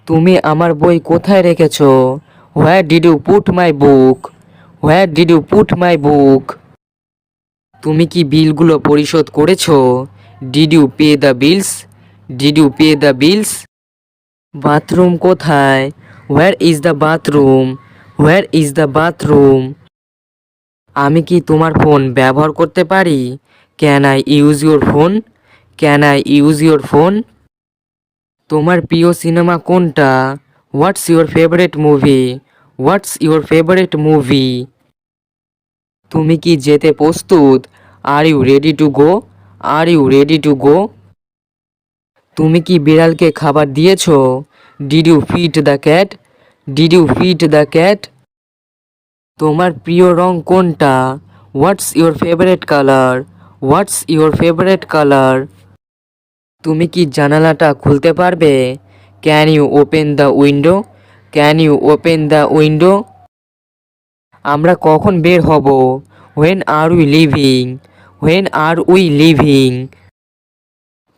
তুমি আমার বই কোথায় রেখেছো? Where did you put my book? Where did you put my book? তুমি কি বিলগুলো পরিশোধ করেছো? Did you pay the bills? Did you pay the bills? Bathroom কোথায়? Where is the bathroom? Where is the bathroom? আমি কি তোমার phone ব্যবহার করতে পারি? Can I use your phone? Can I use your phone? তোমার প্রিয় সিনেমা কোনটা? What's your favourite movie? What's your favourite movie? তুমি কি যেতে প্রস্তুত? Are you ready to go? Are you ready to go? তুমি কি বিড়ালকে খাবার দিয়েছো? Did you feed the cat? Did you feed the cat? তোমার প্রিয় রং কোনটা? What's your favourite colour? What's your favourite colour? তুমি কি জানালাটা খুলতে পারবে? Can you open the window? Can you open the window? আমরা কখন বের হব? When are we leaving? When are we leaving?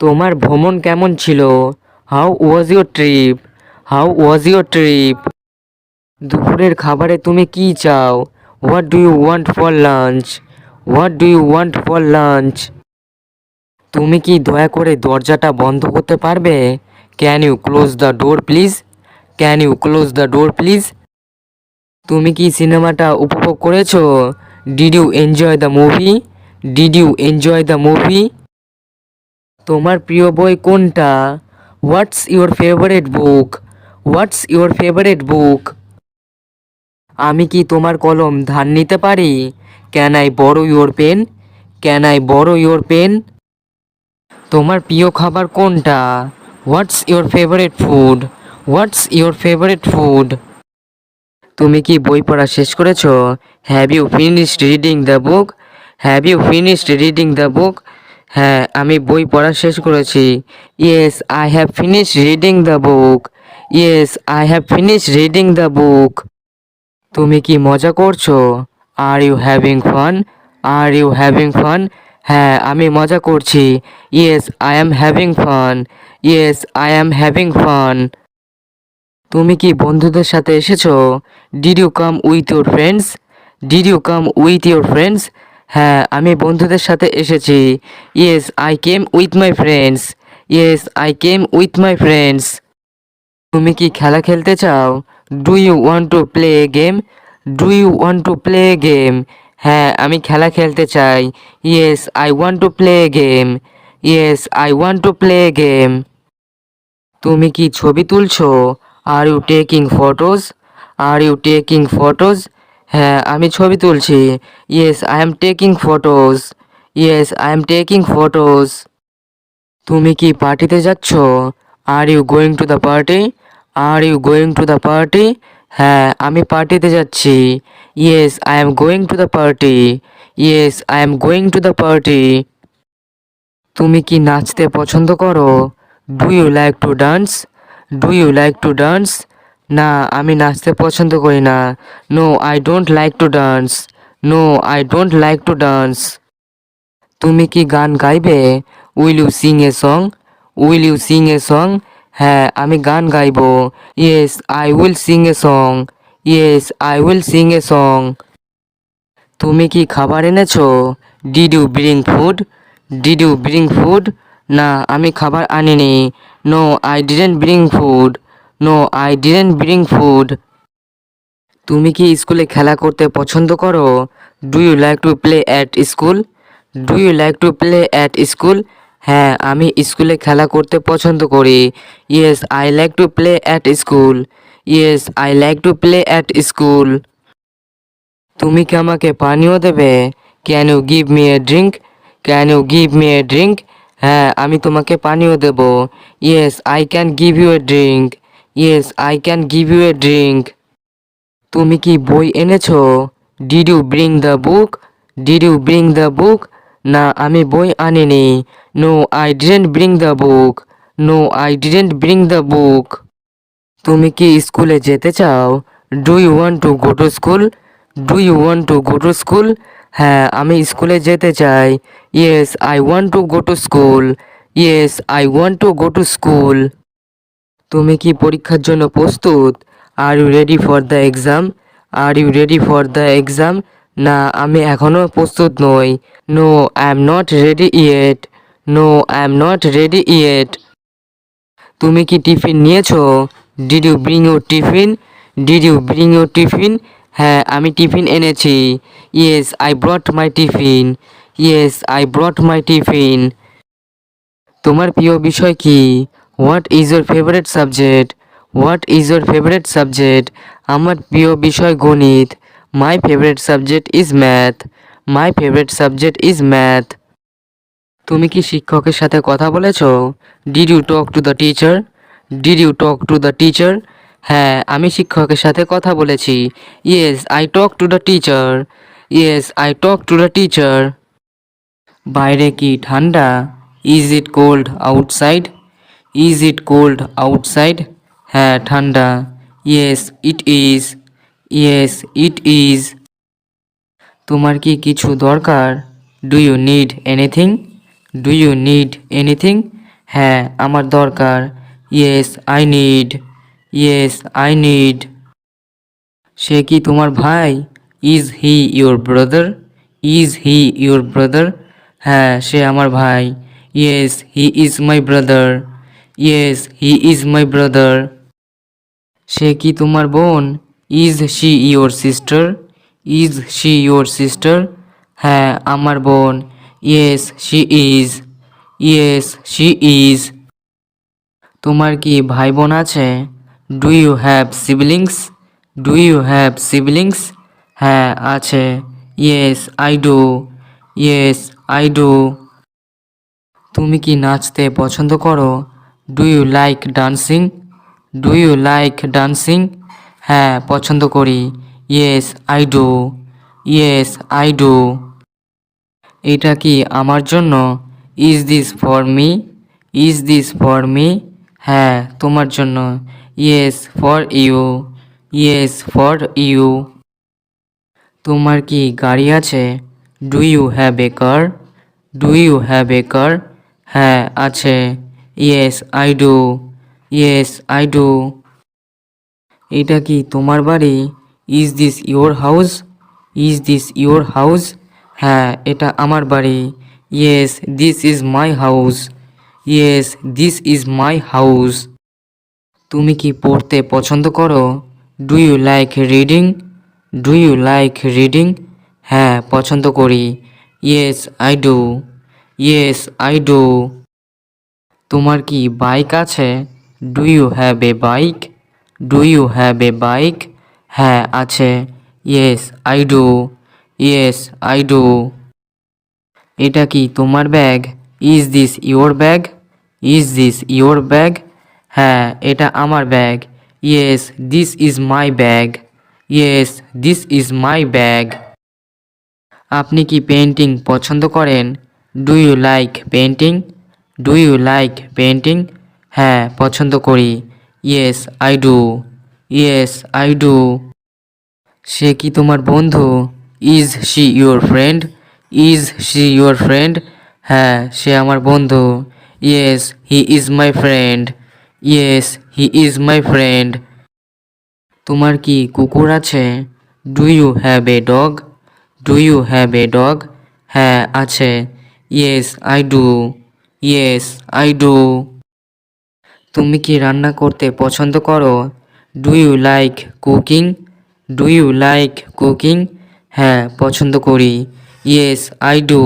তোমার ভ্রমণ কেমন ছিল? How was your trip? How was your trip? দুপুরের খাবারে তুমি কি চাও? What do you want for lunch? What do you want for lunch? তুমি কি দয়া করে দরজাটা বন্ধ করতে পারবে? Can you close the door please? Can you close the door please? তুমি কি সিনেমাটা উপভোগ করেছো? Did you enjoy the movie? Did you enjoy the movie? তোমার প্রিয় বই কোনটা? What's your favourite book? What's your favourite book? আমি কি তোমার কলম ধার নিতে পারি? Can I borrow your pen? Can I borrow your pen? তোমার প্রিয় খাবার কোনটা? What's your favourite food? What's your favourite food? তুমি কি বই পড়া শেষ করেছো? Have you finished reading the book? Have you finished reading the book? হ্যাঁ, আমি বই পড়া শেষ করেছি। Yes I have finished reading the book. Yes I have finished reading the book. তুমি কি মজা করছো? আর you having fun? Are you having fun? হ্যাঁ, আমি মজা করছি। Yes I am having fun. Yes I am having fun. তুমি কি বন্ধুদের সাথে এসেছো? Did you come with your friends? Did you come with your friends? হ্যাঁ, আমি বন্ধুদের সাথে এসেছি। Yes I came with my friends. Yes I came with my friends. তুমি কি খেলা খেলতে চাও? Do you want to play a game? Do you want to play a game? হ্যাঁ, আমি খেলা খেলতে চাই। Yes I want to play a game. Yes I want to play a game. তুমি কি ছবি তুলছো? Are you taking photos? Are you taking photos? হ্যাঁ, আমি ছবি তুলছি। Yes I am taking photos. Yes I am taking photos. তুমি কি পার্টিতে যাচ্ছ? Are you going to the party? Are you going to the party? হ্যাঁ, আমি পার্টিতে যাচ্ছি। Yes I am going to the party. Yes I am going to the party. তুমি কি নাচতে পছন্দ করো? Do you like to dance? Do you like to dance? না, আমি নাচতে পছন্দ করি না। No I don't like to dance. No I don't like to dance. তুমি কি গান গাইবে? Will you sing a song? Will you sing a song? হ্যাঁ, আমি গান গাইবো। Yes I will sing a song. Yes I will sing a song. তুমি কি খাবার এনেছো? Did you bring food? Did you bring food? না, আমি খাবার আনিনি। No I didn't bring food. No I didn't bring food. তুমি কি স্কুলে খেলা করতে পছন্দ করো? Do you like to play at school? Do you like to play at school? হ্যাঁ, আমি স্কুলে খেলা করতে পছন্দ করি। Yes I like to play at school. Yes I like to play at school. তুমি কি আমাকে পানীয় দেবে? Can you give me a drink? Can you give me a drink? হ্যাঁ, আমি তোমাকে পানীয় দেব। Yes I can give you a drink. Yes I can give you a drink. তুমি কি বই এনেছো? Did you bring the book? Did you bring the book? না, আমি বই আনিনি। No I didn't bring the book. No I didn't bring the book. তুমি কি স্কুলে যেতে চাও? Do you want to go to school? Do you want to go to school? হ্যাঁ, আমি স্কুলে যেতে চাই। Yes I want to go to school. Yes I want to go to school. তুমি কি পরীক্ষার জন্য প্রস্তুত? Are you ready for the exam? Are you ready for the exam? না, আমি এখনও প্রস্তুত নই। No, I am not ready yet. No, I am not ready yet. তুমি কি টিফিন নিয়েছো? Did you bring your tiffin? Did you bring your tiffin? হ্যাঁ, আমি টিফিন এনেছি। Yes, I brought my tiffin. Yes, I brought my tiffin. তোমার প্রিয় বিষয় কি? What is your favourite subject? What is your favourite subject? আমার প্রিয় বিষয় গণিত। My favourite subject is math. My favourite subject is math. তুমি কি শিক্ষকের সাথে কথা বলেছো? Did you talk to the teacher? Did you talk to the teacher? হ্যাঁ, আমি শিক্ষকের সাথে কথা বলেছি। Yes, I talk to the teacher. Yes, I talk to the teacher. বাইরে কি ঠান্ডা? Is it cold outside? Is it cold outside? হ্যাঁ, ঠান্ডা। Yes, it is. Yes, it is. তোমার কি কিছু দরকার? Do you need anything? Do you need anything? হ্যাঁ, আমার দরকার। Yes, I need. Yes, I need. সে কি তোমার ভাই? Is he your brother? Is he your brother? হ্যাঁ, সে আমার ভাই। Yes, he is my brother. Yes, he is my brother. সে কি তোমার বোন? Is she your sister? Is she your sister? হ্যাঁ, আমার বোন। Yes, she is. Yes, she is. তোমার কি ভাই বোন আছে? Do you have siblings? Do you have siblings? হ্যাঁ, আছে। Yes, I do. Yes, I do. তুমি কি নাচতে পছন্দ করো? Do you like dancing? Do you like dancing? হ্যাঁ, পছন্দ করি। Yes, I do. Yes, I do. এটা কি আমার জন্য? Is this for me? Is this for me? হ্যাঁ, তোমার জন্য। Yes, for you. Yes, for you. তোমার কি গাড়ি আছে? Do you have a car? Do you have a car? হ্যাঁ, আছে। Yes, I do. Yes, I do. এটা কি তোমার বাড়ি? Is this your house? Is this your house? হ্যাঁ, এটা আমার বাড়ি। Yes, this is my house. Yes, this is my house. তুমি কি পড়তে পছন্দ করো? Do you like reading? Do you like reading? হ্যাঁ, পছন্দ করি। Yes, I do. Yes, I do. তোমার কি বাইক আছে? Do you have a bike? Do you have a bike? হ্যাঁ, আছে। Yes, I do. Yes, I do. এটা কি তোমার bag? Is this your bag? Is this your bag? হ্যাঁ, এটা আমার ব্যাগ। Yes, this is my bag. Yes, this is my bag. আপনি কি পেন্টিং পছন্দ করেন? Do you like painting? Do you like painting? হ্যাঁ, পছন্দ করি। Yes, I do. Yes, I do. সে কি তোমার বন্ধু? Is she your friend? Is she your friend? হ্যাঁ, সে আমার বন্ধু। Yes, he is my friend. Yes, he is my friend. তোমার কি কুকুর আছে? Do you have a dog? Do you have a dog? হ্যাঁ, আছে। Yes, I do. Yes, I do. তুমি কি রান্না করতে পছন্দ করো? Do you like cooking? Do you like cooking? হ্যাঁ, পছন্দ করি। Yes, I do.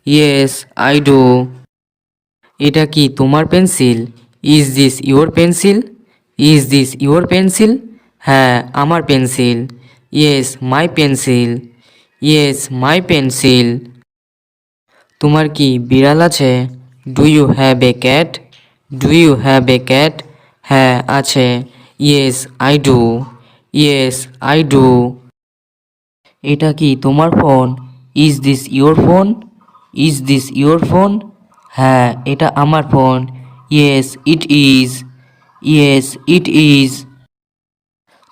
Yes, I do. এটা কি তোমার pencil? Is this your pencil? Is this your pencil? হ্যাঁ, আমার pencil. Yes, my pencil. Yes, my pencil. তোমার কি বিড়াল আছে? Do you have a cat? Do you have a cat? হ্যাঁ, আছে। Yes, I do. Yes, I do. এটা কি তোমার phone? Is this your phone? Is this your phone? হ্যাঁ, এটা আমার phone. Yes, it is. Yes, it is.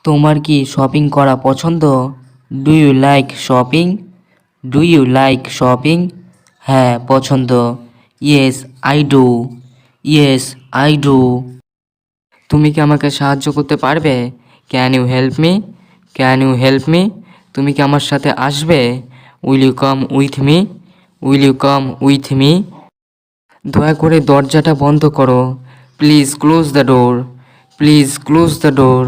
তোমার কি শপিং করা পছন্দ? Do you like shopping? Do you like shopping? হ্যাঁ, পছন্দ। Yes, I do. Yes, I do. তুমি কি আমাকে সাহায্য করতে পারবে? Can you help me? Can you help me? তুমি কি আমার সাথে আসবে? Will you come with me? Will you come with me? দয়া করে দরজাটা বন্ধ করো। Please close the door. Please close the door.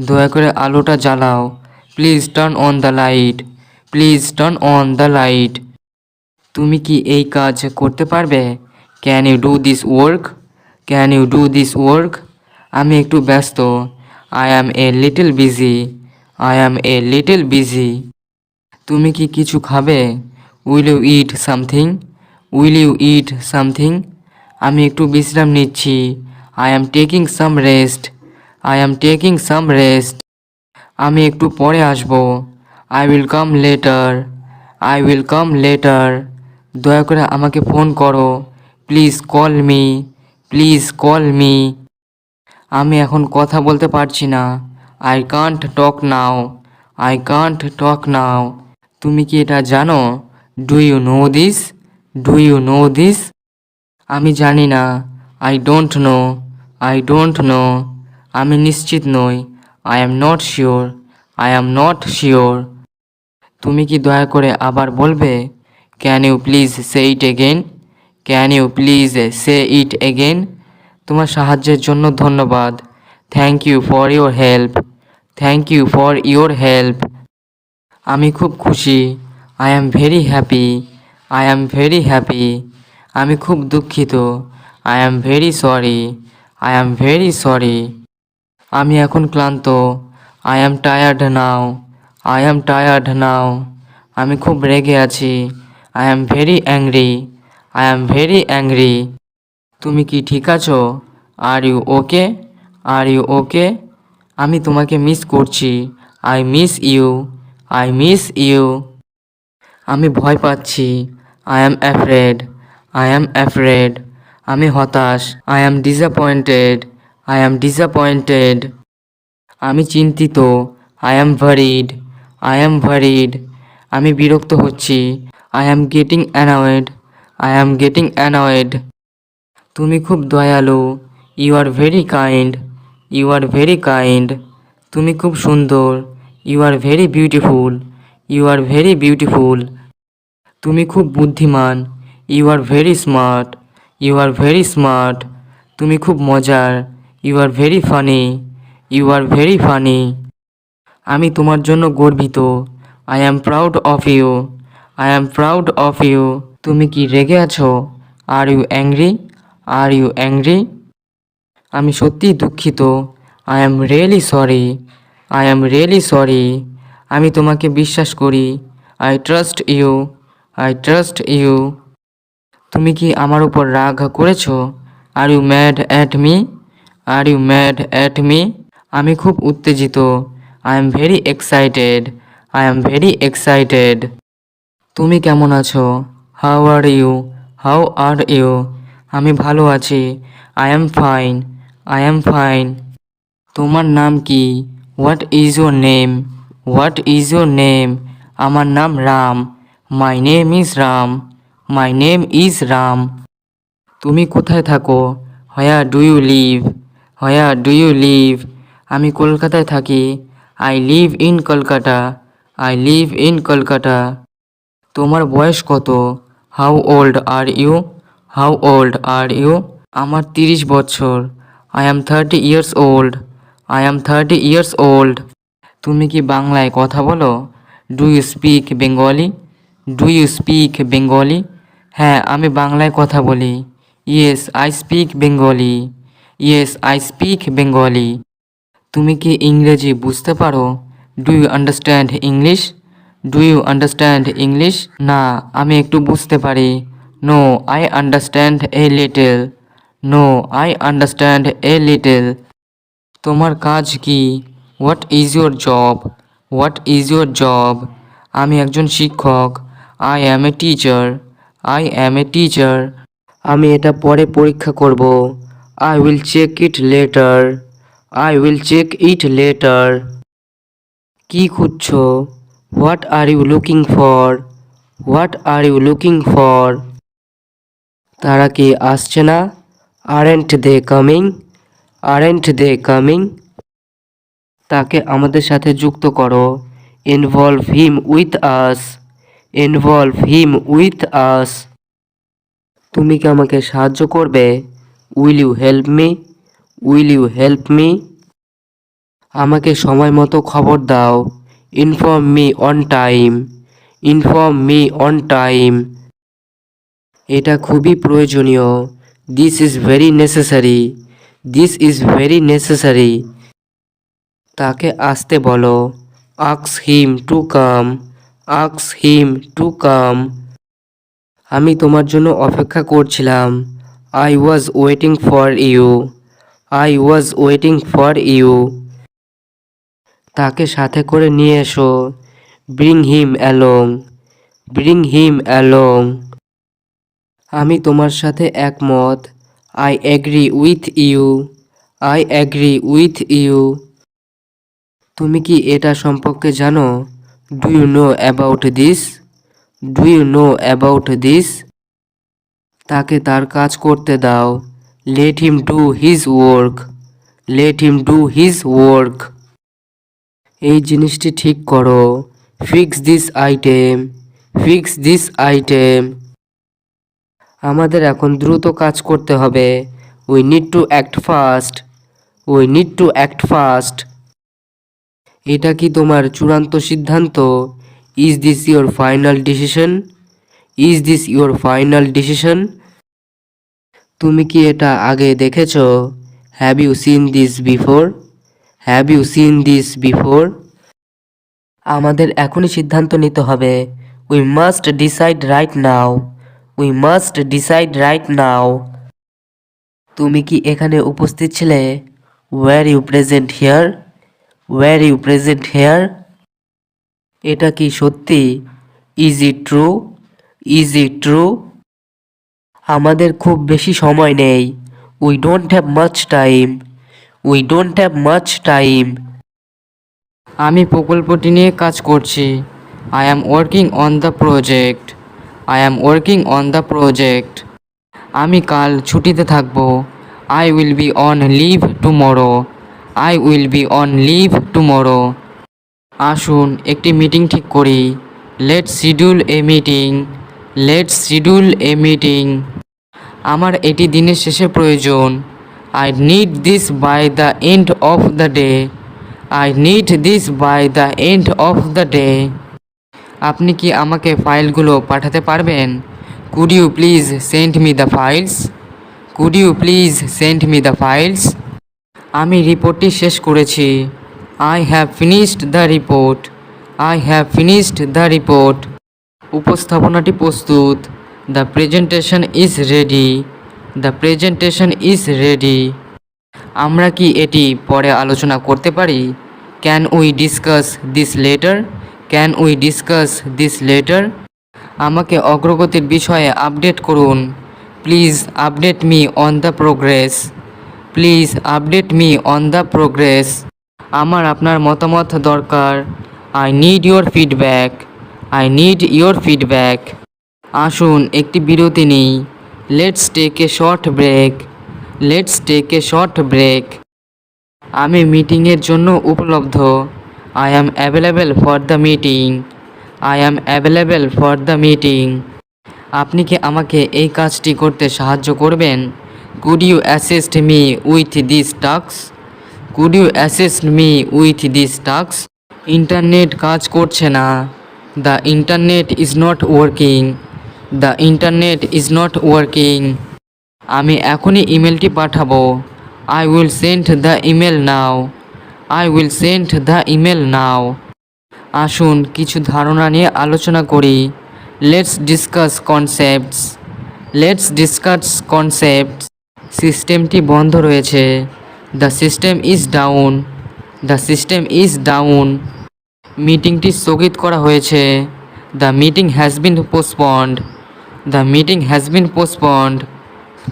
দয়া করে আলোটা জ্বালাও। Please turn on the light. Please turn on the light. তুমি কি এই কাজ করতে পারবে? Can you do this work? Can you do this work? আমি একটু ব্যস্ত। I am a little busy. I am a little busy. তুমি কি কিছু খাবে? Will you eat something? Will you eat something? আমি একটু বিশ্রাম নিচ্ছি। I am taking some rest. I am taking some rest. আমি একটু পরে আসব। I will come later. I will come later. দয়া করে আমাকে ফোন করো। Please call me. Please call me. আমি এখন কথা বলতে পারছি না। I can't talk now. I can't talk now. তুমি কি এটা জানো? Do you know this? Do you know this? আমি জানি না। I don't know. I don't know. আমি নিশ্চিত নই। I am not sure. I am not sure. তুমি কি দয়া করে আবার বলবে? Can you please say it again? Can you please say it again? তোমার সাহায্যের জন্য ধন্যবাদ। Thank you for your help. Thank you for your help. আমি খুব খুশি। I am very happy. I am very happy. আমি খুব দুঃখিত। I am very sorry. I am very sorry. আমি এখন ক্লান্ত। I am tired now. I am tired now. আমি খুব রেগে আছি। I am very angry. I am very angry. তুমি কি ঠিক আছো? Are you okay? Are you okay? আমি তোমাকে মিস করছি। I miss you. I miss you. আমি ভয় পাচ্ছি। I am afraid. I am afraid. আমি হতাশ। I am disappointed. I am disappointed. আমি চিন্তিত। I am worried. I am worried. আমি বিরক্ত হচ্ছি। I am getting annoyed. I am getting annoyed. তুমি খুব দয়ালু। You are very kind. You are very kind. তুমি খুব সুন্দর। You are very beautiful. You are very beautiful. তুমি খুব বুদ্ধিমান। You are very smart. You are very smart. তুমি খুব মজার। You are very funny. You are very funny. আমি তোমার জন্য গর্বিত। I am proud of you. I am proud of you. তুমি কি রেগে আছো? Are you angry? Are you angry? আমি সত্যিই দুঃখিত। I am really sorry. I am really sorry. আমি তোমাকে বিশ্বাস করি। I trust you. I trust you. তুমি কি আমার উপর রাগ করেছো? Are you mad at me? Are you mad at me? আমি খুব উত্তেজিত। I am very excited. I am very excited. তুমি কেমন আছো? How are you? How are you? আমি ভালো আছি। I am fine. I am fine. তোমার নাম কি? What is your name? What is your name? আমার নাম Ram. My name is Ram. My name is Ram. তুমি কোথায় থাকো? Where do you live? Where do you live? আমি কলকাতায় থাকি। I live in Kolkata. I live in Kolkata. তোমার বয়স কত? How old are you? How old are you? আমার 30 বছর। I am 30 years old. I am 30 years old. তুমি কি বাংলায় কথা বলো? Do you speak Bengali? Do you speak Bengali? হ্যাঁ, আমি বাংলায় কথা বলি। Yes I speak Bengali. Yes I speak Bengali. তুমি কি ইংরেজি বুঝতে পারো? Do you understand English? Do you understand English? না, আমি একটু বুঝতে পারি। No I understand a little. No I understand a little. তোমার কাজ কি? What is your job? What is your job? আমি একজন শিক্ষক। I am a teacher. I am a teacher. আমি এটা পরে পরীক্ষা করব। I will check it later. I will check it later. কি খুঁজছো? What are you looking for? What are you looking for? তারা কি আসছে না? Aren't they coming? Aren't they coming? তাকে আমাদের সাথে যুক্ত করো। Involve him with us. Involve him with us. তুমি কি আমাকে সাহায্য করবে? Will you help me? Will you help me? আমাকে সময় মতো খবর দাও। Inform me on time. Inform me on time. এটা খুবই প্রয়োজনীয়। This is very necessary. This is very necessary. তাকে আসতে বলো। আক্স হিম টু কাম। আক্স হিম টু কাম। আমি তোমার জন্য অপেক্ষা করছিলাম। I was waiting for you. I was waiting for you. তাকে সাথে করে নিয়ে এসো। Bring him along. Bring him along. আমি তোমার সাথে একমত। I agree with you. I agree with you. তুমি কি এটা সম্পর্কে জানো? Do you know about this? Do you know about this? তাকে তার কাজ করতে দাও। Let him do his work. Let him do his work. এই জিনিসটি ঠিক করো। Fix this item. Fix this item. আমাদের এখন দ্রুত কাজ করতে হবে। We need to act fast. We need to act fast. এটা কি তোমার চূড়ান্ত সিদ্ধান্ত? Is this your final decision? Is this your final decision? তুমি কি এটা আগে দেখেছো? Have you seen this before? Have you seen this before? আমাদের এখনই সিদ্ধান্ত নিতে হবে। We must decide right now. We must decide right now. তুমি কি এখানে উপস্থিত ছিলে? Were you present here? Were you present here? এটা কি সত্যি? Is it true? Is it true? আমাদের খুব বেশি সময় নেই। We don't have much time. We don't have much time. আমি প্রকল্পটি নিয়ে কাজ করছি। I am working on the project. I am working on the project. আমি কাল ছুটিতে থাকব। I will be on leave tomorrow. I will be on leave tomorrow. আসুন একটি মিটিং ঠিক করি। Let's schedule a meeting. Let's schedule a meeting. আমার এটি দিনের শেষে প্রয়োজন। I need this by the end of the day. I need this by the end of the day. আপনি কি আমাকে ফাইলগুলো পাঠাতে পারবেন? Could you please send me the files? Could you please send me the files? আমি রিপোর্টটি শেষ করেছি। I have finished the report. I have finished the report. উপস্থাপনাটি প্রস্তুত। The presentation is ready. The presentation is ready. আমরা কি এটি পরে আলোচনা করতে পারি? Can we discuss this later? Can we discuss this later? আমাকে অগ্রগতির বিষয়ে আপডেট করুন। Please update me on the progress. Please update me on the progress. আমার আপনার মতামত দরকার। I need your feedback. I need your feedback. আসুন একটি বিরতি নিই। Let's take a short break. Let's take a short break. আমি মিটিংয়ের জন্য উপলব্ধ। I am available for the meeting. I am available for the meeting. আপনি কি আমাকে এই কাজটি করতে সাহায্য করবেন? Could you assist me with this task? Could you assist me with this task? Internet কাজ করছে না। The internet is not working. The internet is not working. আমি এখনই ইমেলটি পাঠাবো। I will send the email now. I will send the email now. আসুন কিছু ধারণা নিয়ে আলোচনা করি। Let's discuss concepts. Let's discuss concepts. সিস্টেমটি বন্ধ রয়েছে। The system is down. The system is down. মিটিংটি স্থগিত করা হয়েছে। The meeting has been postponed. The meeting has been postponed.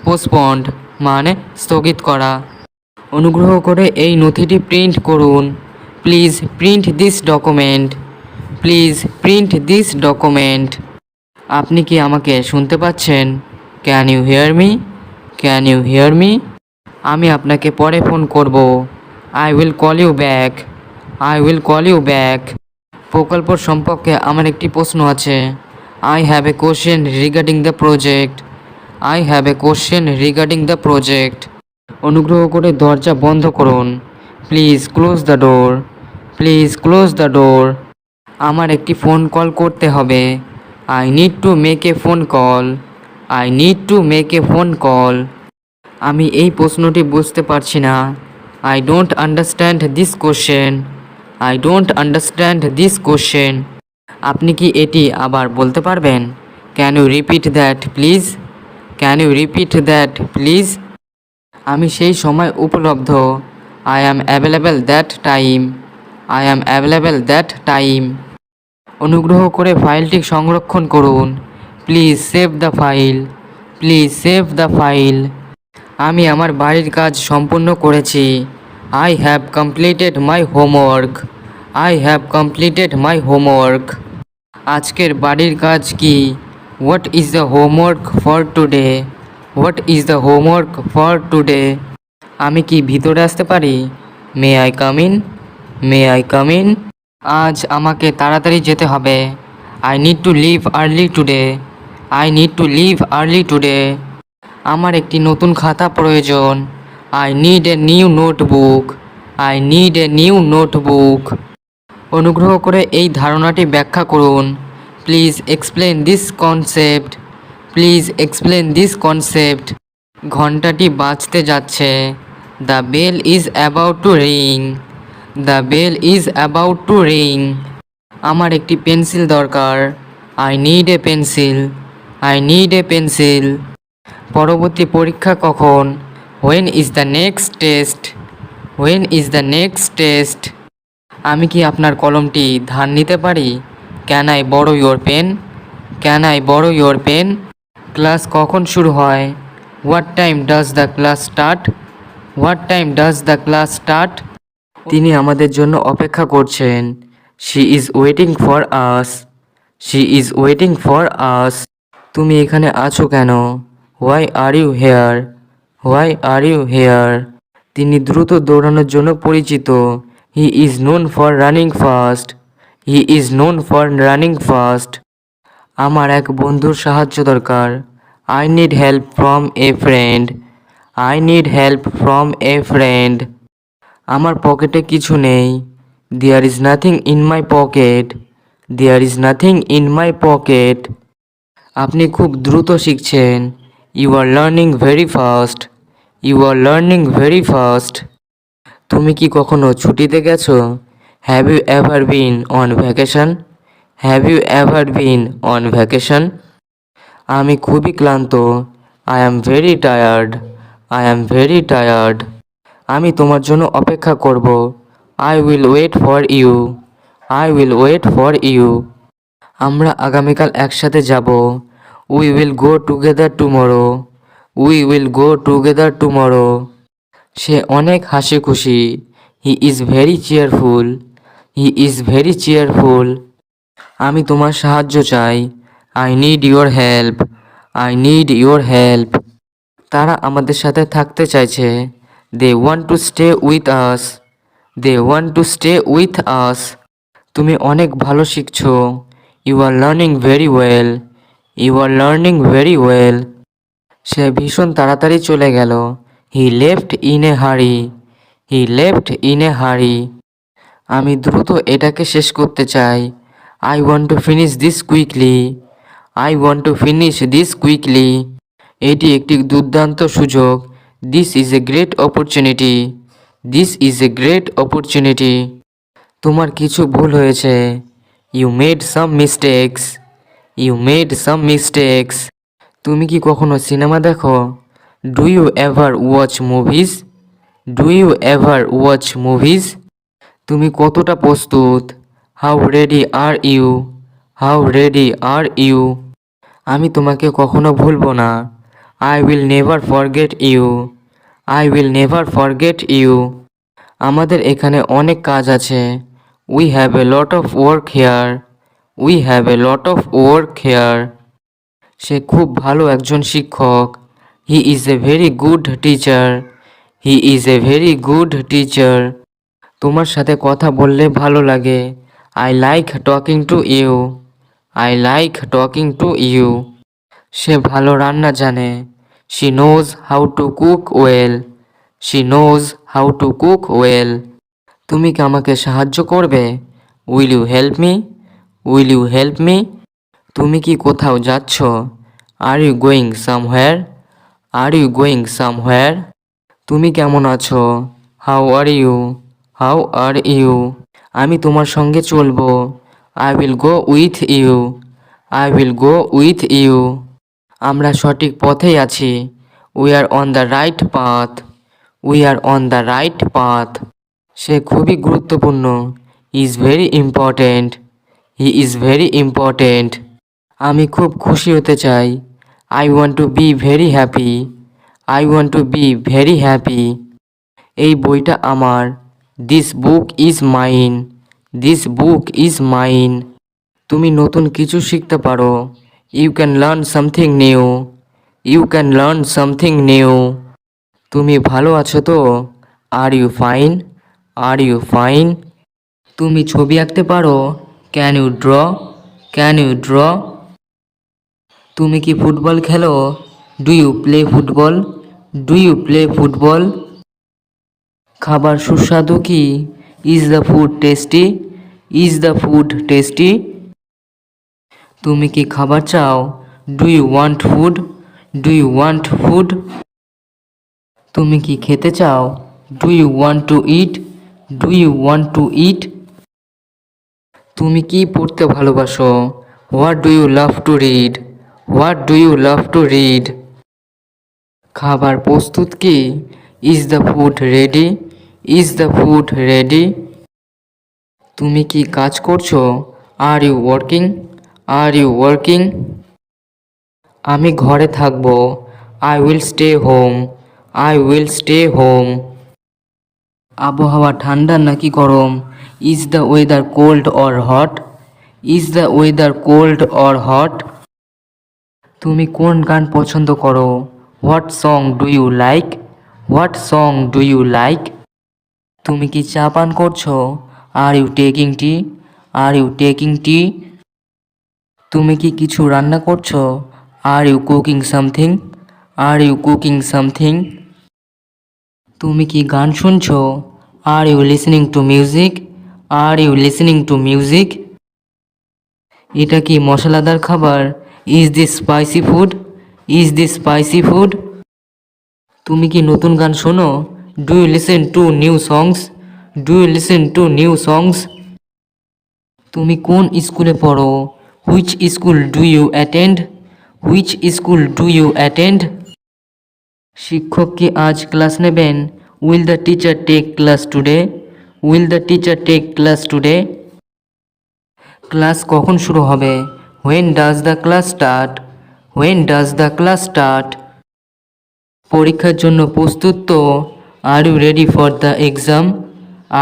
Postponed মানে স্থগিত করা। অনুগ্রহ করে এই নথিটি প্রিন্ট করুন। Please print this document. Please print this document. আপনি কি আমাকে শুনতে পাচ্ছেন? Can you hear me? Can you hear me? আমি আপনাকে পরে ফোন করব। I will call you back. I will call you back. প্রকল্প সম্পর্কে আমার একটি প্রশ্ন আছে। I have a question regarding the project. I have a question regarding the project. অনুগ্রহ করে দরজা বন্ধ করুন। Please close the door. Please close the door. আমার একটি ফোন কল করতে হবে। I need to make a phone call. I need to make a phone call. আমি এই প্রশ্নটি বুঝতে পারছি না। I don't understand this question. I don't understand this question. আপনি কি এটি আবার বলতে পারবেন? Can you repeat that please? Can you repeat that please? আমি সেই সময় উপলব্ধ। I am available that time. I am available that time. অনুগ্রহ করে ফাইলটি সংরক্ষণ করুন। Please save the file. Please save the file. আমি আমার বাড়ির কাজ সম্পূর্ণ করেছি। I have completed my homework. I have completed my homework. আজকের বাড়ির কাজ কি? What is the homework for today? What is the homework for today? আমি কি ভিতরে আসতে পারি? May I come in? May I come in? আজ আমাকে তাড়াতাড়ি যেতে হবে। I need to leave early today. I need to leave early today. আমার একটি নতুন খাতা প্রয়োজন। I need a new notebook. I need a new notebook. অনুগ্রহ করে এই ধারণাটি ব্যাখ্যা করুন। Please explain this concept. Please explain this concept. ঘন্টাটি বাজতে যাচ্ছে। The bell is about to ring. The bell is about to ring. আমার একটি পেন্সিল দরকার। I need a pencil. I need a pencil. পরবর্তী পরীক্ষা কখন? When is the next test? When is the next test? আমি কি আপনার কলমটি ধার নিতে পারি? ক্যান আই বড়ো ইয়োর পেন? ক্যান আই বড়ো ইয়োর পেন? ক্লাস কখন শুরু হয়? What time does the class start? What time does the class start? তিনি আমাদের জন্য অপেক্ষা করছেন। She is waiting for us. She is waiting for us. তুমি এখানে আছো কেন? Why are you here? Why are you here? তিনি দ্রুত দৌড়ানোর জন্য পরিচিত। He is known for running fast. He is known for running fast. আমার এক বন্ধুর সাহায্য দরকার। I need help from a friend. I need help from a friend. আমার পকেটে কিছু নেই। There is nothing in my pocket. There is nothing in my pocket. আপনি খুব দ্রুত শিখছেন। You are learning very fast. You are learning very fast. তুমি কি কখনো ছুটিতে গেছো? Have you ever been on vacation? Have you ever been on vacation? আমি খুবই ক্লান্ত। I am very tired. I am very tired. আমি তোমার জন্য অপেক্ষা করব। I will wait for you. I will wait for you. আমরা আগামীকাল একসাথে যাব। We will go together tomorrow. We will go together tomorrow. সে অনেক হাসি খুশি। He is very cheerful. He is very cheerful. আমি তোমার সাহায্য চাই। I need your help. I need your help. তারা আমাদের সাথে থাকতে চাইছে। They want to stay with us. They want to stay with us. তুমি অনেক ভালো শিখছো। You are learning very well. You are learning very well. সে ভীষণ তাড়াতাড়ি চলে গেল। হি লেফট ইন এ হারি। হি লেফট ইন এ হারি। আমি দ্রুত এটাকে শেষ করতে চাই। I want to finish this quickly. I want to finish this quickly. এটি একটি দুর্দান্ত সুযোগ। This is a great opportunity. This is a great opportunity. তোমার কিছু ভুল হয়েছে। You made some mistakes. You made some mistakes. তুমি কি কখনো সিনেমা দেখো? Do you ever watch movies? Do you ever watch movies? তুমি কতটা প্রস্তুত? How ready are you? How ready are you? আমি তোমাকে কখনো ভুলবো না। I will never forget you. I will never forget you. আমাদের এখানে অনেক কাজ আছে। We have a lot of work here. We have a lot of work here. সে খুব ভালো একজন শিক্ষক। He is a very good teacher. He is a very good teacher. তোমার সাথে কথা বললে ভালো লাগে। I like talking to you. I like talking to you. সে ভালো রান্না জানে। She knows how to cook well. She knows how to cook well. তুমি কি আমাকে সাহায্য করবে? Will you help me? Will you help me? তুমি কি কোথাও যাচ্ছ? Are you going somewhere? Are you going somewhere? তুমি কেমন আছো? How are you? How are you? আমি তোমার সঙ্গে চলবো। I will go with you. I will go with you. আমরা সঠিক পথেই আছি। We are on the right path. We are on the right path. সে খুবই গুরুত্বপূর্ণ। Is very important. He is very important. আমি খুব খুশি হতে চাই। I want to be very happy. I want to be very happy. এই বইটা আমার। This book is mine. This book is mine. তুমি নতুন কিছু শিখতে পারো। You can learn something new. You can learn something new. তুমি ভালো আছো তো? Are you fine? Are you fine? তুমি ছবি আঁকতে পারো? Can you draw? Can you draw? তুমি কি ফুটবল খেলো? Do you play football? Do you play football? খাবার সুস্বাদু কি? Is the food tasty? Is the food tasty? তুমি কি খাবার চাও? Do you want food? Do you want food? তুমি কি খেতে চাও? Do you want to eat? Do you want to eat? তুমি কি পড়তে ভালোবাসো? What do you love to read? What do you love to read? খাবার প্রস্তুত কি? Is the food ready? Is the food ready? তুমি কি কাজ করছো? আর you working? Are you working? আমি ঘরে থাকবো। I will stay home. I will stay home. আবহাওয়া ঠান্ডা নাকি গরম? Is the weather cold or hot? Is the weather cold or hot? তুমি কোন গান পছন্দ করো? What song do you like? What song do you like? তুমি কি চা পান করছো? আর you taking tea? Are you taking tea? তুমি কি কিছু রান্না করছো? আর you cooking something? Are you cooking something? তুমি কি গান শুনছো? Are you listening to music? Are you listening to music? এটা কি মশলাদার খাবার? Is this spicy food? Is this spicy food? তুমি কি নতুন গান শোনো? Do you listen to new songs? Do you listen to new songs? তুমি কোন স্কুলে পড়ো? Which school do you attend? Which school do you attend? শিক্ষক কি আজ ক্লাস নেবেন? Will the teacher take class today? Will the teacher take class today? Class কখন শুরু হবে? When does the class start? When does the class start? পরীক্ষার জন্য প্রস্তুত তো? Are you ready for the exam?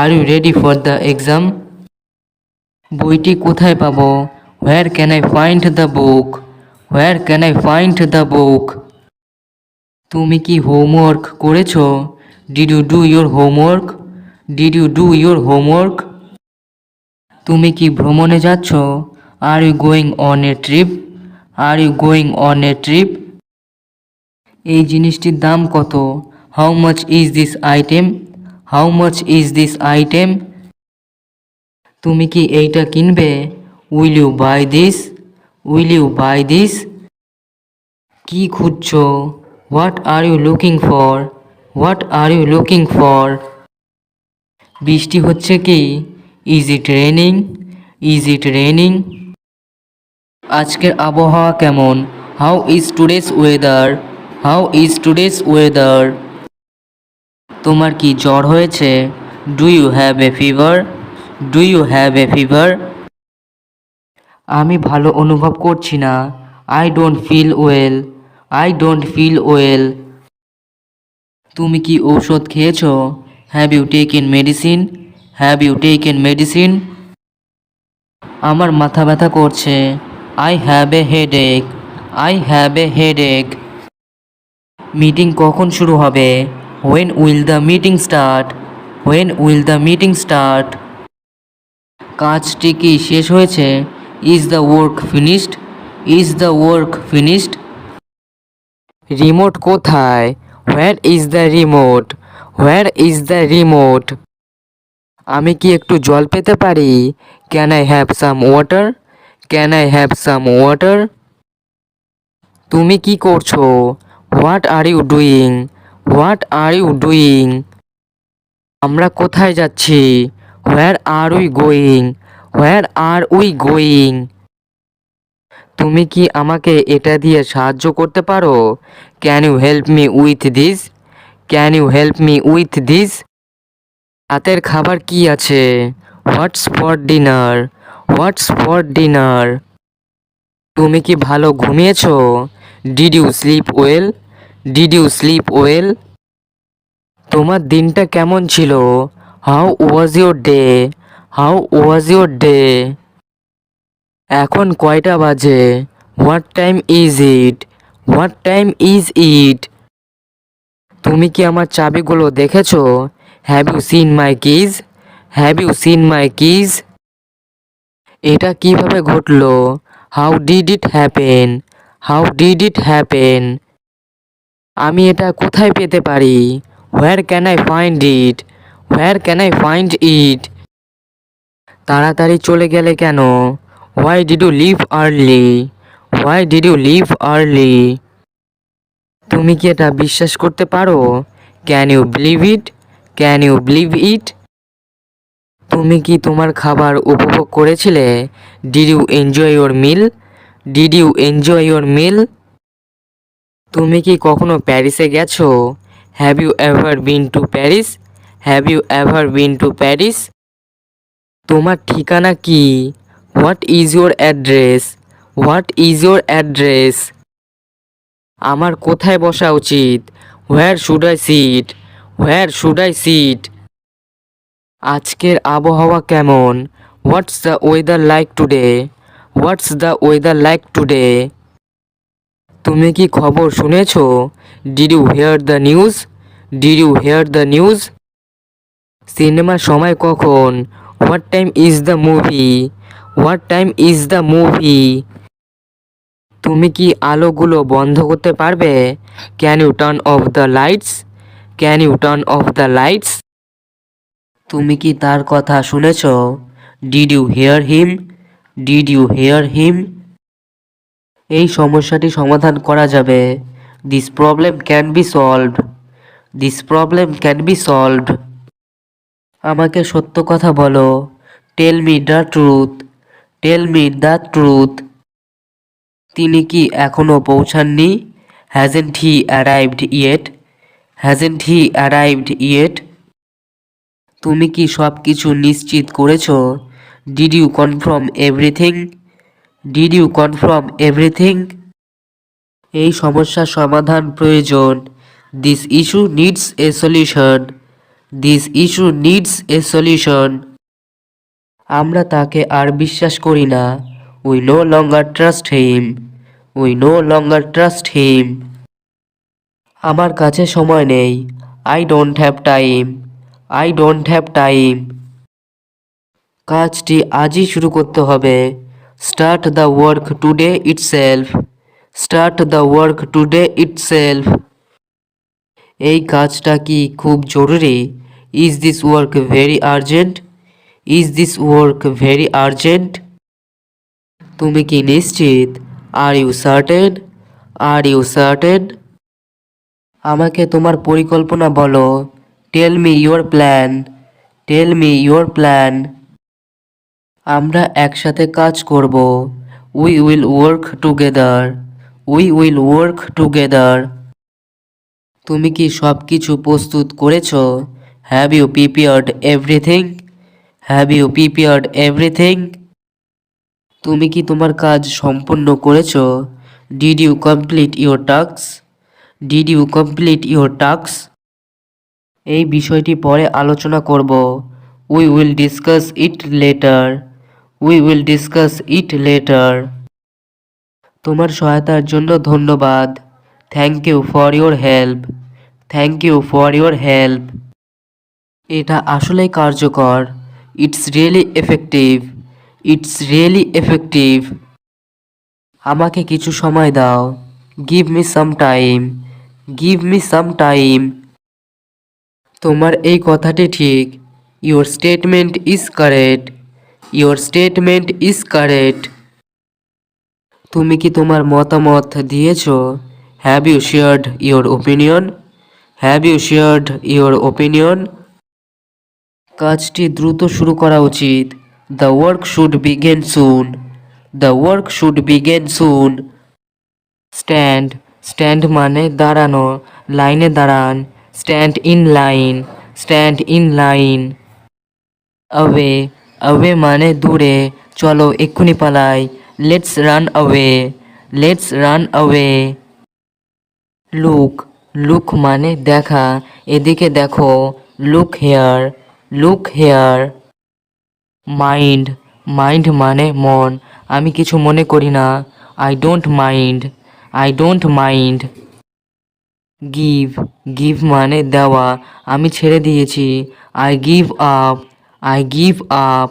Are you ready for the exam? বইটি কোথায় পাবো? Where can I find the book? Where can I find the book? তুমি কি homework করেছো? Did you do your homework? Did you do your homework? তুমি কি ভ্রমণে যাচ্ছ? Are you going on a trip? Are you going on a trip? এই জিনিসটির দাম কত? How much is this item? How much is this item? তুমি কি এইটা কিনবে? Will you buy this? Will you buy this? কি খুঁজছো? What are you looking for? What are you looking for? বৃষ্টি হচ্ছে কি? Is it raining? Is it raining? আজকের আবহাওয়া কেমন? How is today's weather? How is today's weather? তোমার কি জ্বর হয়েছে? Do you have a fever? Do you have a fever? আমি ভালো অনুভব করছি না। I don't feel well. I don't feel well. তুমি কি ঔষধ খেয়েছো? Have you taken medicine? Have you taken medicine? আমার মাথা ব্যথা করছে। I have a headache. I have a headache. Meeting কখন শুরু হবে? When will the meeting start? When will the meeting start? কাজটি কি শেষ হয়েছে? Is the work finished? Is the work finished? Remote কোথায়? Where is the remote? Where is the remote? আমি কি একটু জল পেতে পারি? Can I have some water? Can I have some water? তুমি কি করছো? What are you doing? What are you doing? আমরা কোথায় যাচ্ছি? Where are we going? Where are we going? তুমি কি আমাকে এটা দিয়ে সাহায্য করতে পারো? Can you help me with this? Can you help me with this? রাতের খাবার কি আছে? What's for dinner? What's for dinner? তুমি কি ভালো ঘুমিয়েছো? Did you sleep well? Did you sleep well? তোমার দিনটা কেমন ছিল? How was your day? How was your day? এখন কয়টা বাজে? What time is it? What time is it? তুমি কি আমার চাবিগুলো দেখেছো? Have you seen my keys? Have you seen my keys? এটা কিভাবে ঘটলো? How did it happen? How did it happen? আমি এটা কোথায় পেতে পারি? Where can I find it? Where can I find it? তাড়াতাড়ি চলে গেলে কেন? Why did you leave early? Why did you leave early? তুমি কি এটা বিশ্বাস করতে পারো? Can you believe it? Can you believe it? তুমি কি তোমার খাবার উপভোগ করেছিলে? Did you enjoy your meal? Did you enjoy your meal? তুমি কি কখনো প্যারিসে গেছো? Have you ever been to Paris? Have you ever been to Paris? তোমার ঠিকানা কি? What is your address? What is your address? আমার কোথায় বসা উচিত? Where should I sit? Where should I sit? আজকের আবহাওয়া কেমন? What's the weather like today? What's the weather like today? তুমি কি খবর শুনেছো? Did you hear the news? Did you hear the news? সিনেমার সময় কখন? What time is the movie? What time is the movie? তুমি কি আলোগুলো বন্ধ করতে পারবে? Can you turn off the lights? Can you turn off the lights? তুমি কি তার কথা শুনেছো? Did you hear him? Did you hear him? এই সমস্যাটি সমাধান করা যাবে। This problem can be solved. This problem can be solved. আমাকে সত্য কথা বলো। Tell me the truth. Tell me the truth. তিনি কি এখনো পৌঁছাননি? Hasn't he arrived yet? Hasn't he arrived yet? তুমি কি সব কিছু নিশ্চিত করেছো? Did you confirm everything? Did you confirm everything? এই সমস্যার সমাধান প্রয়োজন। This issue needs a solution. This issue needs a solution. আমরা তাকে আর বিশ্বাস করি না। We no longer trust him. We no longer trust him. আমার কাছে সময় নেই। I don't have time. I don't have time. কাজটি আজই শুরু করতে হবে। Start the work today itself. Start the work today itself. এই কাজটা কি খুব জরুরি? Is this work very urgent? Is this work very urgent? তুমি কি নিশ্চিত? Are you certain? Are you certain? আমাকে তোমার পরিকল্পনা বলো। Tell me your plan. Tell me your plan. আমরা একসাথে কাজ করব। We will work together. We will work together. তুমি কি সব কিছু প্রস্তুত করেছো? Have you prepared everything? Have you prepared everything? তুমি কি তোমার কাজ সম্পূর্ণ করেছো? Did you complete your tasks? Did you complete your tasks? এই বিষয়টি পরে আলোচনা করব। We will discuss it later. We will discuss it later. তোমার সহায়তার জন্য ধন্যবাদ। Thank you for your help. Thank you for your help. এটা আসলেই কার্যকর। It's really effective. It's really effective. আমাকে কিছু সময় দাও। Give me some time. Give me some time. তোমার এই কথাটি ঠিক। Your statement is correct. Your statement is correct. তুমি কি তোমার মতামত দিয়েছো? Have you shared your opinion? Have you shared your opinion? কাজটি দ্রুত শুরু করা উচিত। The work should begin soon. The work should begin soon. Stand. Stand মানে দাঁড়ানো, লাইনে দাঁড়ান। Stand in line. Stand in line. Away. Away মানে দূরে, চলো এক্ষুনি পালাই। Let's run away. Let's run away. Look. Look মানে দেখা, এদিকে দেখো। Look here. Look here. Mind. Mind মানে মন, আমি কিছু মনে করি না। I don't mind. I don't mind. Give. Give মানে দেওয়া, আমি ছেড়ে দিয়েছি। I give up. I give up.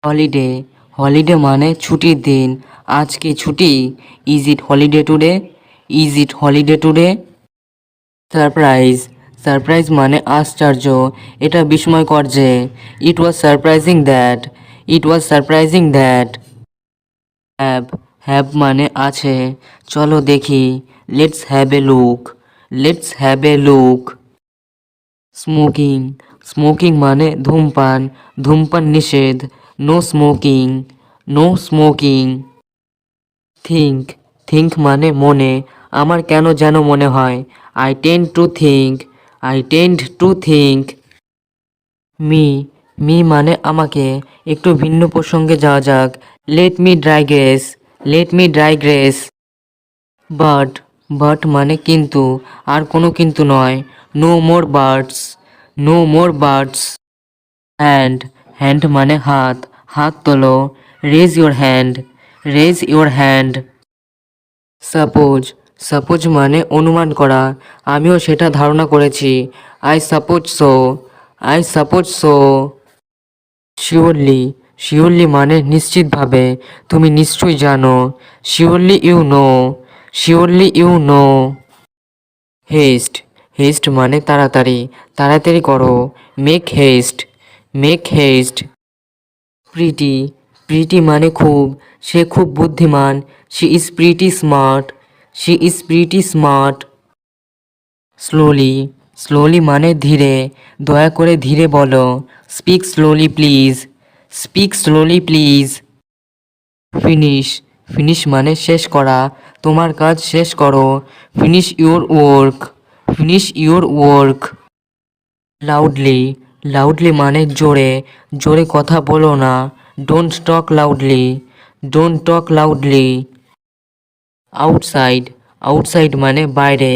Holiday. Holiday মানে ছুটির দিন, আজ কি ছুটি? Is it holiday today? Is it holiday today? Surprise. Surprise মানে আশ্চর্য, এটা বিস্ময়কর যে। It was surprising that. It was surprising that. Have. Have মানে আছে, চলো দেখি। Let's have a look. Let's have a look. Smoking. Smoking মানে ধূমপান, ধূমপান নিষেধ। No smoking. No smoking. Think. Think মানে মনে, আমার কেন যেন মনে হয়। I tend to think. I tend to think. Me. Me মানে আমাকে। একটু ভিন্ন প্রসঙ্গে যাওয়া যাক। Let me digress. Let me digress. But. But মানে কিন্তু, আর কোনো কিন্তু নয়। No more buts. No more buts. Hand. Hand মানে হাত, হাত তোলো। Raise your hand. Raise your hand. Suppose. Suppose মানে অনুমান করা, আমিও সেটা ধারণা করেছি। I suppose so. I suppose so. Surely. Surely মানে নিশ্চিতভাবে, তুমি নিশ্চয়ই জানো। Surely you know. Surely you know. Haste. Haste মানে তাড়াতাড়ি, তাড়াতাড়ি করো। Make heist. Make heist. Pretty. Pretty মানে খুব, সে খুব বুদ্ধিমান। She is pretty smart. She is pretty smart. Slowly. Slowly মানে ধীরে, দয়া করে ধীরে বলো। Speak slowly please. Speak slowly please. Finish. Finish মানে শেষ করা, তোমার কাজ শেষ করো। Finish your work. Finish your work. Loudly. Loudly মানে জোরে, জোরে কথা বলো না। Don't talk loudly. Don't talk loudly. Outside. Outside মানে বাইরে,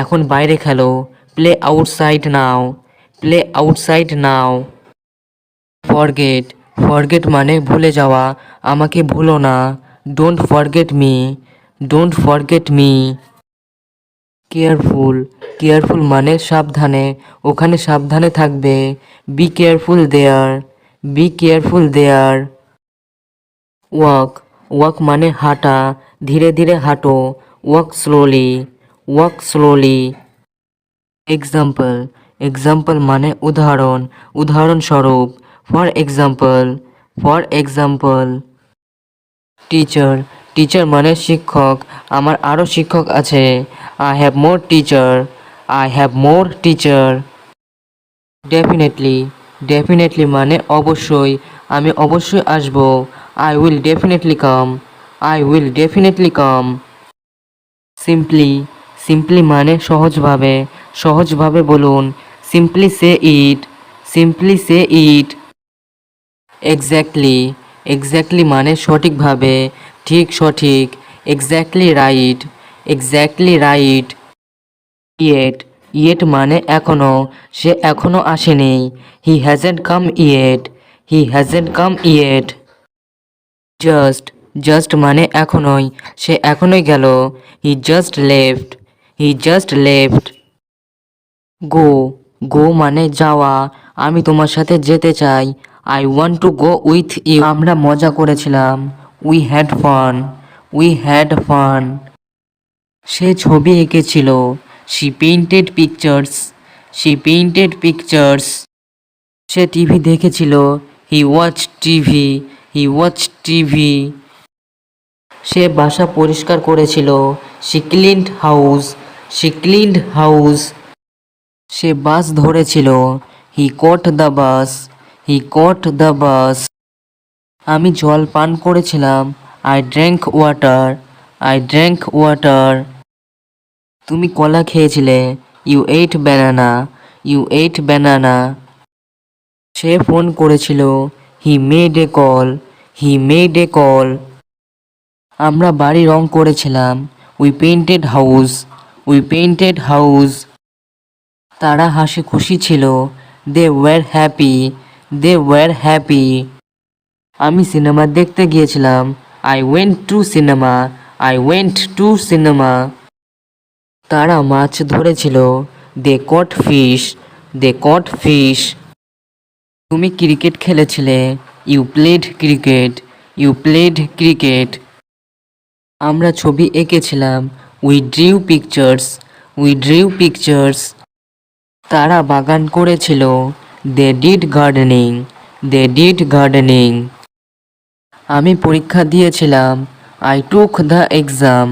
এখন বাইরে খেলো। Play outside now. Play outside now. Forget. Forget মানে ভুলে যাওয়া, আমাকে ভুলো না। Don't forget me. Don't forget me. Careful. Careful মানে সাবধানে, ওখানে সাবধানে থাকবে। Be careful there. Be careful there. Walk. Walk মানে হাঁটা, ধীরে ধীরে হাঁটো। Walk slowly. Walk slowly. Example. Example মানে উদাহরণ, উদাহরণস্বরূপ। For example. For example. Teacher. Teacher মানে শিক্ষক, আমার আরও শিক্ষক আছে। I have more teacher. I have more teacher. Definitely. Definitely মানে অবশ্যই, আমি অবশ্যই আসব। I will definitely come. I will definitely come. Simply. Simply মানে সহজভাবে, সহজভাবে বলুন। Simply say it. Simply say it. Exactly. Exactly মানে সঠিকভাবে, ঠিক সঠিক। Exactly right. Exactly right. Yet. Yet মানে এখনো, সে এখনো আসেনি। He hasn't come yet. He hasn't come yet. Just. Just মানে এখনোই, সে এখনোই গেল। He just left. He just left. Go, go মানে যাওয়া। আমি তোমার সাথে যেতে চাই। I want to go with you. আমরা মজা করেছিলাম। We had fun. We had fun. সে ছবি এঁকেছিল। She painted pictures. She painted pictures. সে টিভি দেখেছিল। He watch TV. He watch TV. সে বাসা পরিষ্কার করেছিল। She cleaned house. She cleaned house. সে বাস ধরেছিল। He caught the bus. He caught the bus. আমি জল পান করেছিলাম। I drank water. I drank water. তুমি কলা খেয়েছিলে। You ate banana. You ate banana. সে ফোন করেছিল। He made a call. He made a call. আমরা বাড়ি রং করেছিলাম। We painted house. We painted house. তারা হাসি খুশি ছিল। They were happy. They were happy. আমি সিনেমা দেখতে গিয়েছিলাম। I went to cinema. I went to cinema. তারা মাছ ধরেছিল। They caught fish. They caught fish. তুমি ক্রিকেট খেলেছিলে। You played cricket. You played cricket. আমরা ছবি এঁকেছিলাম। We drew pictures. We drew pictures. তারা বাগান করেছিল। They did gardening. They did gardening. আমি পরীক্ষা দিয়েছিলাম। I took the exam.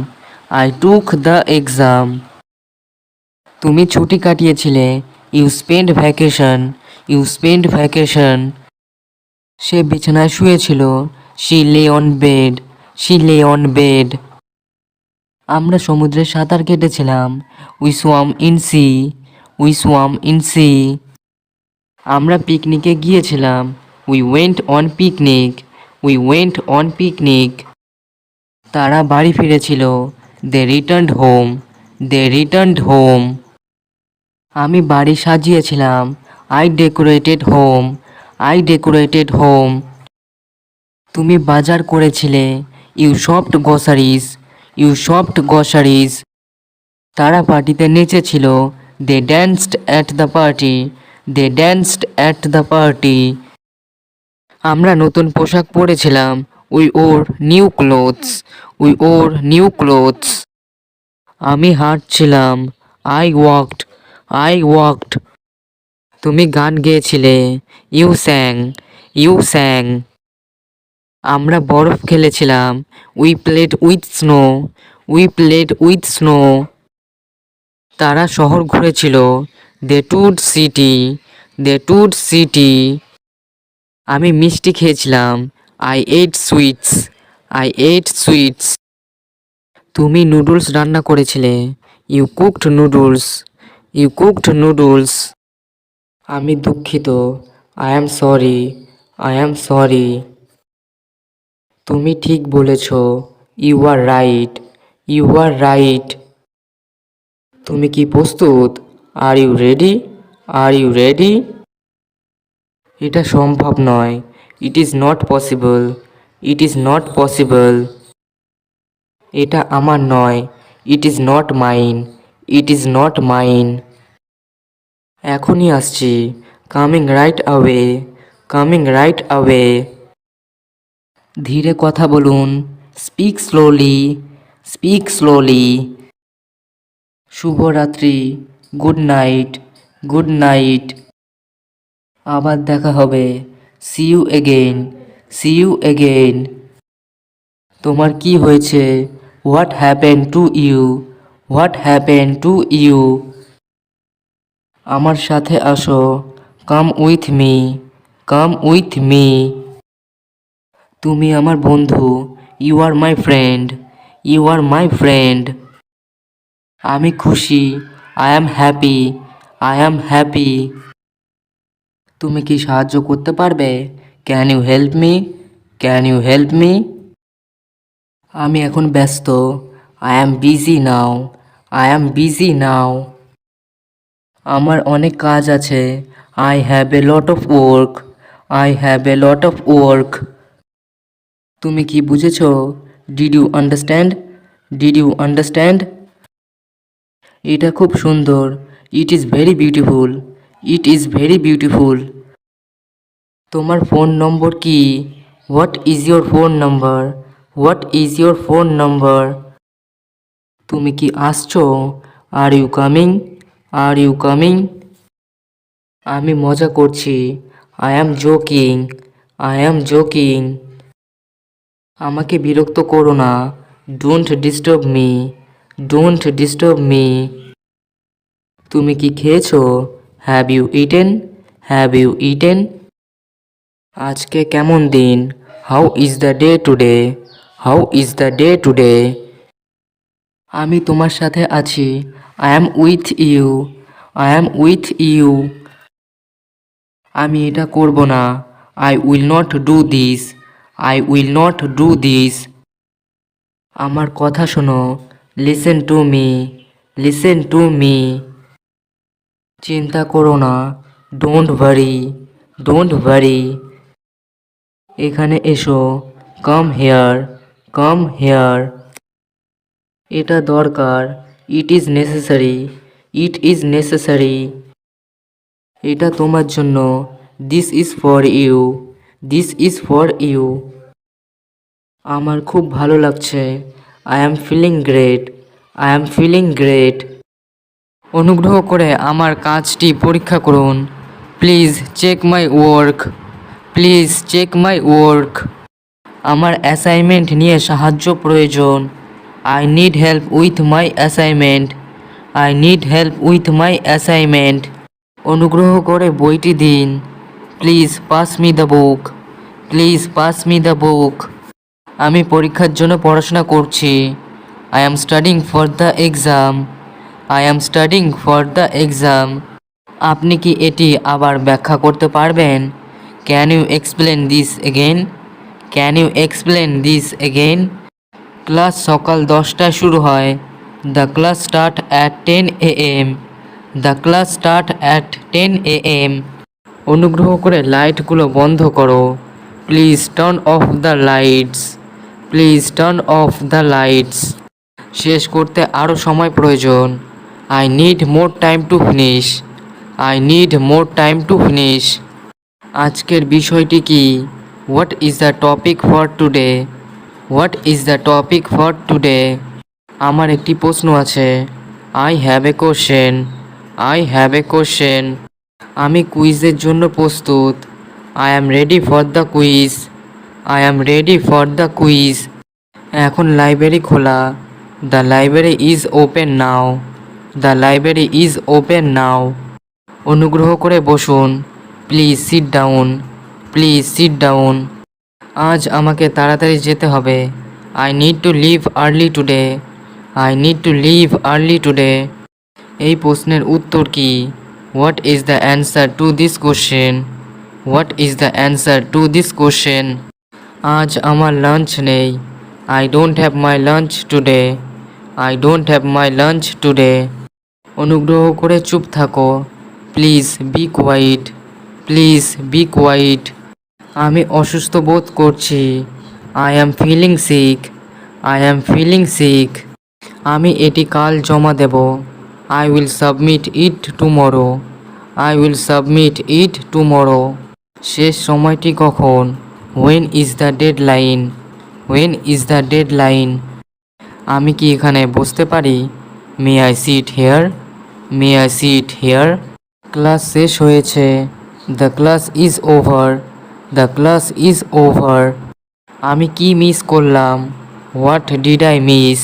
I took the exam. তুমি ছুটি কাটিয়েছিলে। You spend vacation. You spend vacation. সে বিছানায় শুয়েছিল। She lay on bed. She lay on bed. আমরা সমুদ্রে সাঁতার কেটেছিলাম। We swam in sea. We swam in sea. আমরা পিকনিকে গিয়েছিলাম। We went on picnic. We went on picnic. তারা বাড়ি ফিরেছিল। They returned home. They returned home. আমি বাড়ি সাজিয়েছিলাম। I decorated home. I decorated home. তুমি বাজার করেছিলে। You shopped groceries. You shopped groceries. তারা পার্টিতে নেচেছিল। They danced at the party. They danced at the party. আমরা নতুন পোশাক পরেছিলাম। We wore new clothes. We wore new clothes. আমি হাঁটছিলাম। I walked. I walked. তুমি গান গেয়েছিলে। ইউ স্যাং। ইউ স্যাং। আমরা বরফ খেলেছিলাম। We played with snow. We played with snow. তারা শহর ঘুরেছিল। দে ট্যুরড সিটি। দে ট্যুরড সিটি। আমি মিষ্টি খেয়েছিলাম। I ate sweets. I ate sweets. তুমি নুডলস রান্না করেছিলে। You cooked noodles. You cooked noodles. আমি দুঃখিত। I am sorry. I am sorry. তুমি ঠিক বলেছ। You are right. You are right. তুমি কি প্রস্তুত? Are you ready? Are you ready? এটা সম্ভব নয়। It is not possible. It is not possible. এটা আমার নয়। It is not mine. It is not mine. এখনই আসছি। Coming right away. Coming right away. ধীরে কথা বলুন। Speak slowly. Speak slowly. শুভরাত্রি। Good night. Good night. আবার দেখা হবে। See you again. See you again. তোমার কি হয়েছে? What happen to you? What happen to you? আমার সাথে আসো। Come with me. Come with me. তুমি আমার বন্ধু। You are my friend. You are my friend. আমি খুশি। I am happy. I am happy. তুমি কি সাহায্য করতে পারবে? Can you help me? Can you help me? আমি এখন ব্যস্ত। I am busy now. I am busy now. আমার অনেক কাজ আছে। I have a lot of work. I have a lot of work. তুমি কি বুঝেছো? Did you understand? Did you understand? এটা খুব সুন্দর। It is very beautiful. It is very beautiful. তোমার ফোন নম্বর কি? What is your phone number? What is your phone number? তুমি কি আসছো? Are you coming? Are you coming? আমি মজা করছি। I am joking. I am joking. আমাকে বিরক্ত করো না। Don't disturb me. Don't disturb me. তুমি কি খেয়েছো? Have you eaten? Have you eaten? আজকে কেমন দিন? How is the day today? How is the day today? আমি তোমার সাথে আছি। I am with you. I am with you. আমি এটা করব না। I will not do this. I will not do this. আমার কথা শোনো। Listen to me. Listen to me. চিন্তা করো না। Don't worry. Don't worry. এখানে এসো। Come here. Come here. এটা দরকার। It is necessary. It is necessary. এটা তোমার জন্য। This is for you. This is for you. আমার খুব ভালো লাগছে। I am feeling great. I am feeling great. অনুগ্রহ করে আমার কাজটি পরীক্ষা করুন। Please check my work. Please check my work. আমার অ্যাসাইনমেন্ট নিয়ে সাহায্য প্রয়োজন। I need help with my assignment. I need help with my assignment. অনুগ্রহ করে বইটি দিন। Please pass me the book. Please pass me the book. আমি পরীক্ষার জন্য পড়াশোনা করছি। I am studying for the exam. I am studying for the exam. আপনি কি এটি আবার ব্যাখ্যা করতে পারবেন? Can you explain this again? Can you explain this again? Class সকাল 10টায় শুরু হয়। The class start at 10 AM। The class start at 10 AM। অনুগ্রহ করে লাইটগুলো বন্ধ করো। Please turn off the lights. Please turn off the lights. শেষ করতে আরও সময় প্রয়োজন। I need more time to finish. I need more time to finish. আজকের বিষয়টি কি? What is the topic for today? What is the topic for today? আমার একটি প্রশ্ন আছে। I have a question. I have a question. আমি কুইজের জন্য প্রস্তুত। I am ready for the quiz. I am ready for the quiz. এখন library খোলা। The library is open now. The library is open now. অনুগ্রহ করে বসুন। Please sit down. Please sit down. আজ আমাকে তাড়াতাড়ি যেতে হবে। I need to leave early today. I need to leave early today. এই প্রশ্নের উত্তর কি? What is the answer to this question? What is the answer to this question? আজ আমার লাঞ্চ নেই। I don't have my lunch today. I don't have my lunch today. অনুগ্রহ করে চুপ থাকো। Please be quiet. Please be quiet. আমি অসুস্থ বোধ করছি। I am feeling sick. I am feeling sick. আমি এটি কাল জমা দেব। I will submit it tomorrow. I will submit it tomorrow. শেষ সময়টি কখন? When is the deadline? When is the deadline? আমি কি এখানে বসতে পারি? May I sit here? May I sit here? Class শেষ হয়েছে। The class is over. The class is over. আমি কি মিস করলাম? What did I miss?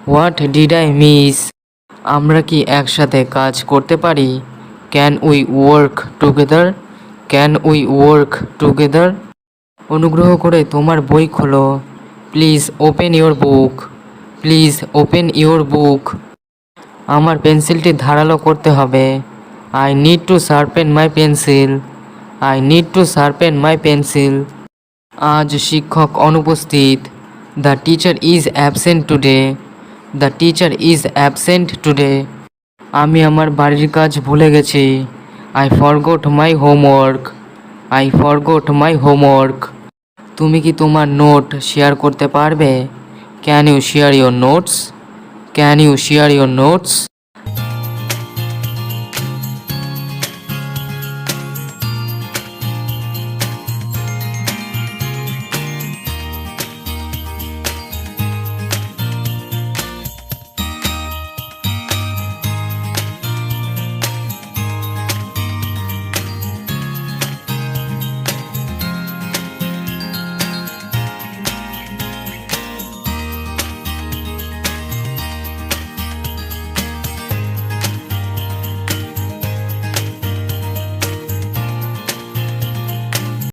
What did I miss? আমরা কি একসাথে কাজ করতে পারি? Can we work together? Can we work together? অনুগ্রহ করে তোমার বই খোলো। Please open your book. Please open your book. আমার পেন্সিলটি ধারালো করতে হবে। I need to sharpen my pencil. I need to sharpen my pencil. আজ শিক্ষক অনুপস্থিত। The teacher is absent today. The teacher is absent today. আমি আমার বাড়ির কাজ ভুলে গেছি। I forgot my homework. I forgot my homework. তুমি কি তোমার নোট শেয়ার করতে পারবে? Can you share your notes? Can you share your notes?